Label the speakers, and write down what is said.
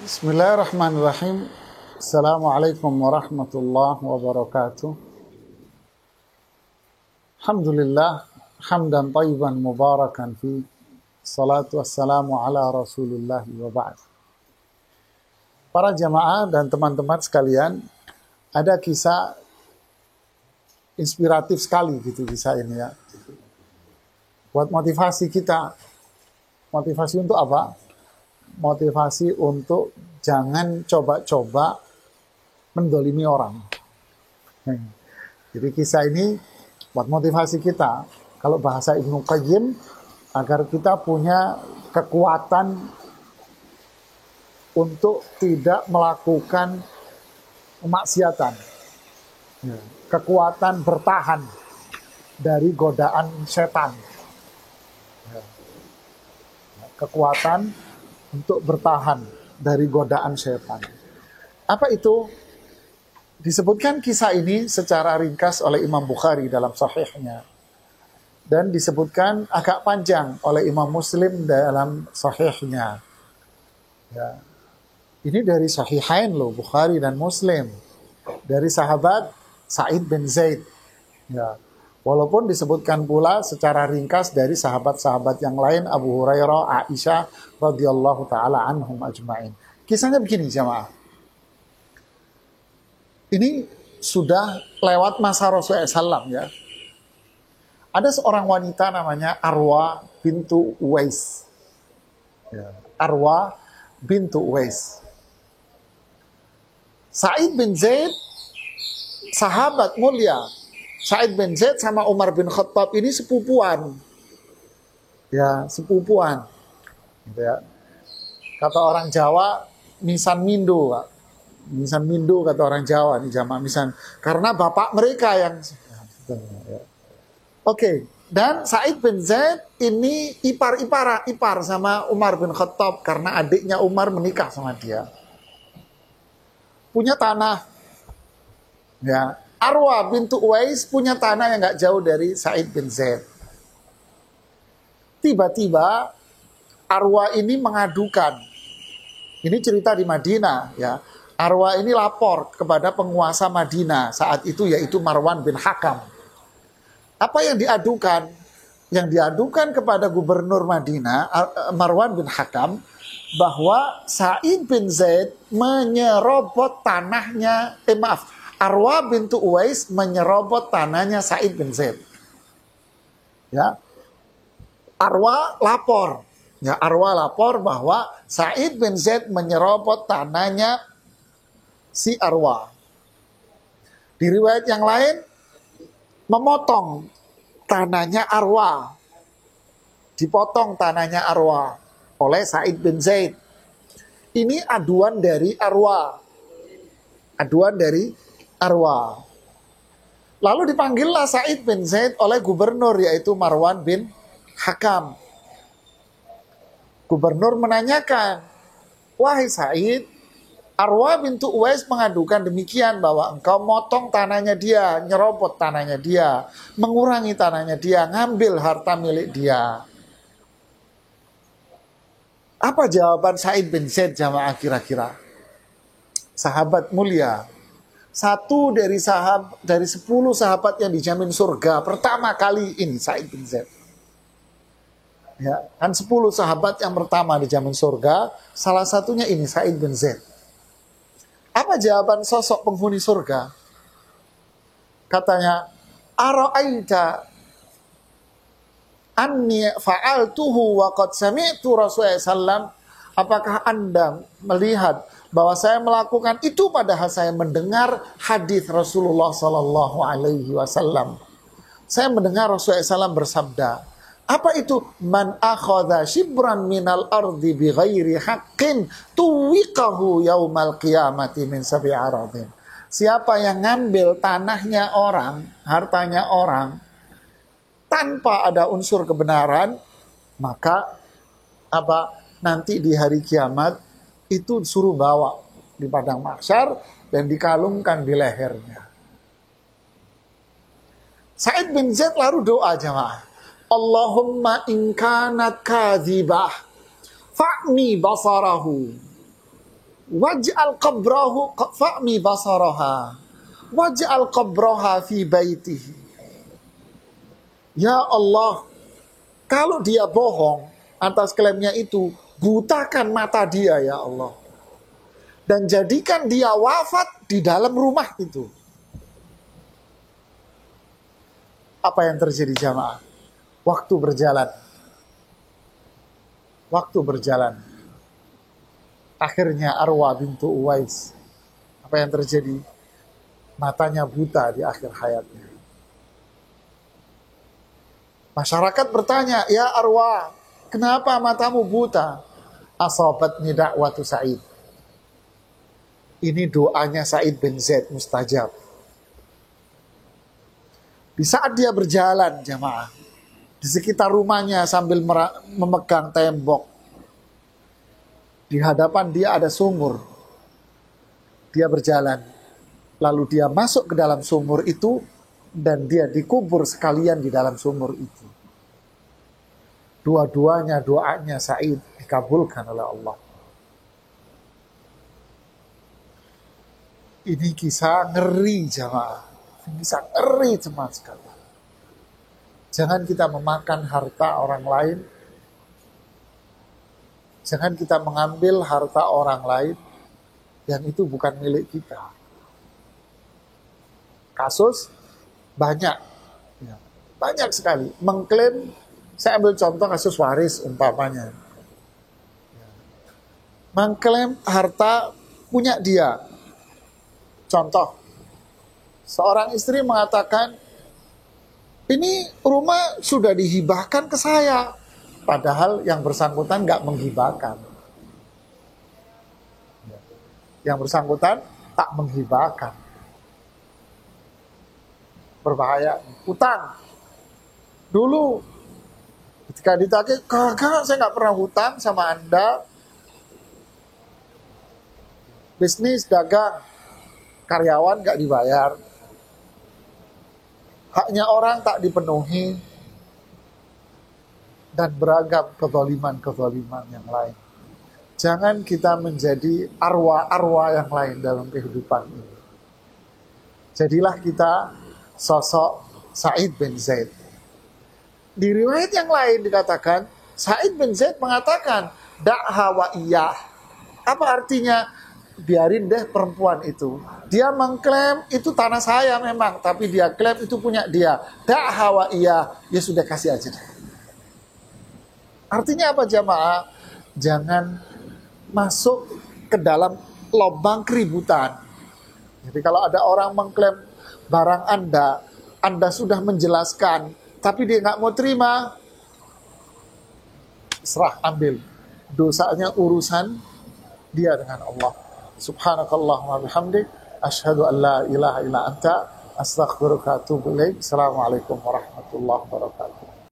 Speaker 1: Bismillahirrahmanirrahim. Assalamualaikum warahmatullahi wabarakatuh. Alhamdulillah, hamdan tayyiban mubarakan fi. Salatu wassalamu ala Rasulillah wa ba'd. Para jamaah dan teman-teman sekalian, ada kisah inspiratif sekali gitu kisah ini ya. Buat motivasi kita. Motivasi untuk apa? Motivasi untuk jangan coba-coba mendolimi orang. Jadi kisah ini buat motivasi kita, kalau bahasa Ibnu Qayyim, agar kita punya kekuatan untuk tidak melakukan kemaksiatan. Kekuatan bertahan dari godaan setan. Kekuatan untuk bertahan dari godaan setan. Apa itu? Disebutkan kisah ini secara ringkas oleh Imam Bukhari dalam sahihnya. Dan disebutkan agak panjang oleh Imam Muslim dalam sahihnya. Ya. Ini dari sahihain loh, Bukhari dan Muslim. Dari sahabat Sa'id bin Zaid. Ya. Walaupun disebutkan pula secara ringkas dari sahabat-sahabat yang lain, Abu Hurairah, Aisyah, radhiyallahu ta'ala anhum ajma'in. Kisahnya begini jamaah. Ini sudah lewat masa Rasulullah SAW ya. Ada seorang wanita namanya Arwa bintu Uwais. Ya. Arwa bintu Uwais. Sa'id bin Zaid, sahabat mulia. Sa'id bin Zaid sama Umar bin Khattab ini sepupuan. Ya, sepupuan. Gitu ya. Kata orang Jawa, misan mindo. Misan mindo kata orang Jawa nih jamaah misan. Karena bapak mereka yang Oke. Dan Sa'id bin Zaid ini ipar sama Umar bin Khattab karena adiknya Umar menikah sama dia. Punya tanah. Ya. Arwa bintu Uwais punya tanah yang gak jauh dari Sa'id bin Zaid. Tiba-tiba Arwa ini mengadukan. Ini cerita di Madinah ya. Arwa ini lapor kepada penguasa Madinah saat itu yaitu Marwan bin Hakam. Apa yang diadukan? Yang diadukan kepada gubernur Madinah Marwan bin Hakam bahwa Sa'id bin Zaid menyerobot tanahnya, Arwa bintu Uwais menyerobot tanahnya Sa'id bin Zaid. Ya. Arwa lapor. Ya, Arwa lapor bahwa Sa'id bin Zaid menyerobot tanahnya si Arwa. Di riwayat yang lain memotong tanahnya Arwa. Dipotong tanahnya Arwa oleh Sa'id bin Zaid. Ini aduan dari Arwa. Aduan dari Arwa. Lalu dipanggillah Sa'id bin Zaid oleh gubernur yaitu Marwan bin Hakam. Gubernur menanyakan, "Wahai Sa'id, Arwa bintu Uwais mengadukan demikian bahwa engkau motong tanahnya dia, nyerobot tanahnya dia, mengurangi tanahnya dia, ngambil harta milik dia." Apa jawaban Sa'id bin Zaid jamaah kira-kira? Sahabat mulia. Satu dari 10 sahabat yang dijamin surga pertama kali ini Sa'id bin Zaid. Ya, kan 10 sahabat yang pertama dijamin surga, salah satunya ini Sa'id bin Zaid. Apa jawaban sosok penghuni surga? Katanya, "Ara'aita anni fa'altuhu wa qad sami'tu Rasulullah sallam." Apakah Anda melihat bahwa saya melakukan itu padahal saya mendengar hadis Rasulullah sallallahu alaihi wasallam. Saya mendengar Rasulullah SAW bersabda, apa itu? Man akhadha shibran minal ardi bighairi haqqin tuwiqahu yaumal qiyamati min sab'i aradin. Siapa yang ngambil tanahnya orang, hartanya orang tanpa ada unsur kebenaran, maka nanti di hari kiamat itu disuruh bawa di padang mahsyar dan dikalungkan di lehernya. Sa'id bin Zaid lalu doa jemaah. Allahumma in kanat kadzibah fa'mi basarahu Waj'al qabrahu fa'mi basaraha. Waj'al qabraha fi baitihi. Ya Allah, kalau dia bohong atas klaimnya itu, butakan mata dia ya Allah. Dan jadikan dia wafat di dalam rumah itu. Apa yang terjadi jamaah? Waktu berjalan. Waktu berjalan. Akhirnya Arwa bintu Uwais, apa yang terjadi? Matanya buta di akhir hayatnya. Masyarakat bertanya, ya Arwa, kenapa matamu buta? Asabatni da'watu Sa'id. Ini doanya Sa'id bin Zaid mustajab. Di saat dia berjalan, jamaah, di sekitar rumahnya sambil memegang tembok, di hadapan dia ada sumur. Dia berjalan, lalu dia masuk ke dalam sumur itu, dan dia dikubur sekalian di dalam sumur itu. Dua-duanya doanya Sa'id dikabulkan oleh Allah. Ini kisah ngeri jamaah. Ini kisah ngeri teman sekalian. Jangan kita memakan harta orang lain. Jangan kita mengambil harta orang lain yang itu bukan milik kita. Kasus banyak. Ya, banyak sekali. Mengklaim, saya ambil contoh kasus waris umpamanya. Mengklaim harta punya dia. Contoh, seorang istri mengatakan, ini rumah sudah dihibahkan ke saya. Padahal yang bersangkutan nggak menghibahkan. Yang bersangkutan tak menghibahkan. Berbahaya. Hutang. Dulu ketika ditagih, kakak saya nggak pernah hutang sama Anda. Bisnis, dagang, karyawan nggak dibayar. Haknya orang tak dipenuhi. Dan beragam kezaliman-kezaliman yang lain. Jangan kita menjadi arwah-arwah yang lain dalam kehidupan ini. Jadilah kita sosok Sa'id bin Zaid. Di riwayat yang lain dikatakan, Sa'id bin Zaid mengatakan, da'ha wa iyah. Apa artinya? Biarin deh perempuan itu. Dia mengklaim itu tanah saya memang, tapi dia klaim itu punya dia. Da'ha wa iyah. Ya sudah, kasih aja deh. Artinya apa jamaah? Jangan masuk ke dalam lubang keributan. Jadi kalau ada orang mengklaim barang Anda sudah menjelaskan, tapi dia nggak mau terima, serah, ambil. Dosanya urusan dia dengan Allah. Subhanakallahumma bihamdik, asyhadu an la ilaha illa anta, astaghfiruka wa atubu ilaik. Assalamualaikum warahmatullahi wabarakatuh.